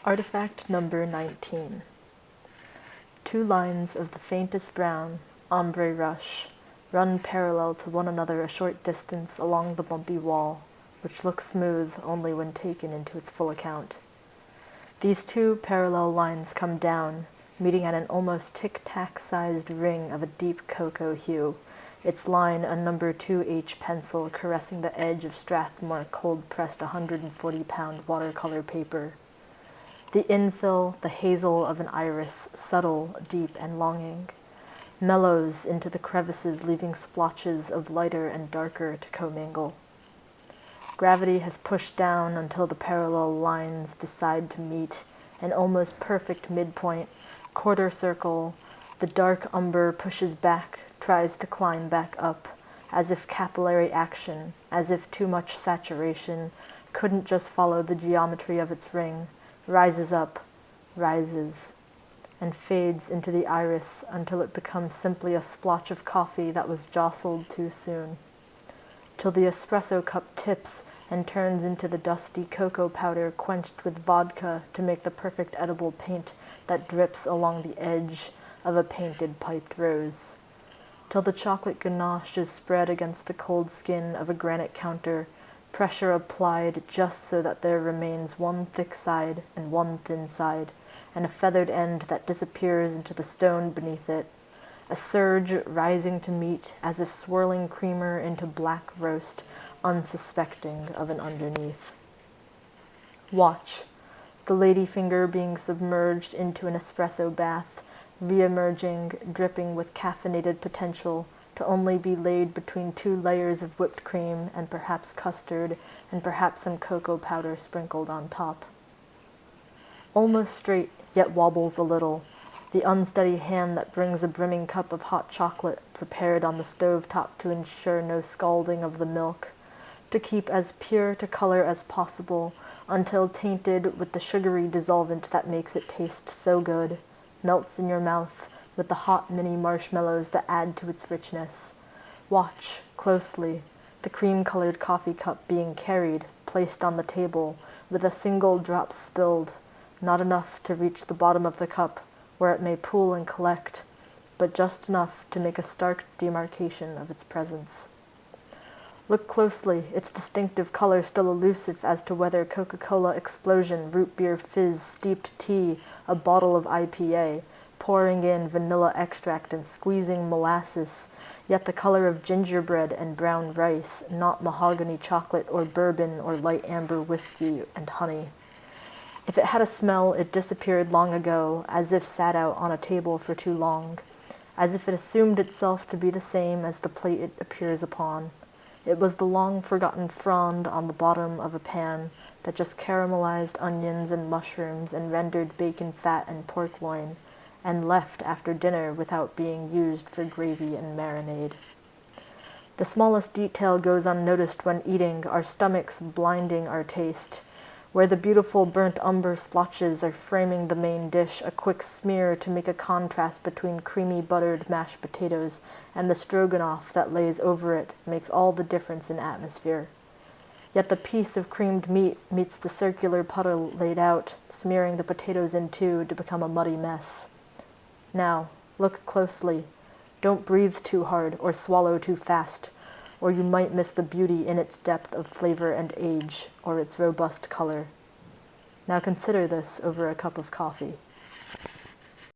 Artifact number 19. Two lines of the faintest brown, ombre rush, run parallel to one another a short distance along the bumpy wall, which looks smooth only when taken into its full account. These two parallel lines come down, meeting at an almost tic-tac-sized ring of a deep cocoa hue, its line a number 2H pencil caressing the edge of Strathmore cold-pressed 140-pound watercolor paper. The infill, the hazel of an iris, subtle, deep, and longing, mellows into the crevices, leaving splotches of lighter and darker to commingle. Gravity has pushed down until the parallel lines decide to meet, an almost perfect midpoint, quarter circle. The dark umber pushes back, tries to climb back up, as if capillary action, as if too much saturation couldn't just follow the geometry of its ring, rises up, rises, and fades into the iris until it becomes simply a splotch of coffee that was jostled too soon, till the espresso cup tips and turns into the dusty cocoa powder quenched with vodka to make the perfect edible paint that drips along the edge of a painted piped rose, till the chocolate ganache is spread against the cold skin of a granite counter, pressure applied just so that there remains one thick side and one thin side, and a feathered end that disappears into the stone beneath it, a surge rising to meet as if swirling creamer into black roast, unsuspecting of an underneath. Watch, the ladyfinger being submerged into an espresso bath, re-emerging, dripping with caffeinated potential, to only be laid between two layers of whipped cream and perhaps custard and perhaps some cocoa powder sprinkled on top. Almost straight, yet wobbles a little, the unsteady hand that brings a brimming cup of hot chocolate prepared on the stove top to ensure no scalding of the milk, to keep as pure to color as possible until tainted with the sugary dissolvent that makes it taste so good, melts in your mouth with the hot mini marshmallows that add to its richness. Watch closely, the cream-colored coffee cup being carried, placed on the table, with a single drop spilled, not enough to reach the bottom of the cup, where it may pool and collect, but just enough to make a stark demarcation of its presence. Look closely, its distinctive color still elusive as to whether Coca-Cola explosion, root beer fizz, steeped tea, a bottle of IPA, pouring in vanilla extract and squeezing molasses, yet the color of gingerbread and brown rice, not mahogany chocolate or bourbon or light amber whiskey and honey. If it had a smell, it disappeared long ago, as if sat out on a table for too long, as if it assumed itself to be the same as the plate it appears upon. It was the long-forgotten frond on the bottom of a pan that just caramelized onions and mushrooms and rendered bacon fat and pork loin, and left after dinner without being used for gravy and marinade. The smallest detail goes unnoticed when eating, our stomachs blinding our taste. Where the beautiful burnt umber splotches are framing the main dish, a quick smear to make a contrast between creamy buttered mashed potatoes and the stroganoff that lays over it makes all the difference in atmosphere. Yet the piece of creamed meat meets the circular puddle laid out, smearing the potatoes in two to become a muddy mess. Now, look closely. Don't breathe too hard or swallow too fast, or you might miss the beauty in its depth of flavor and age, or its robust color. Now consider this over a cup of coffee.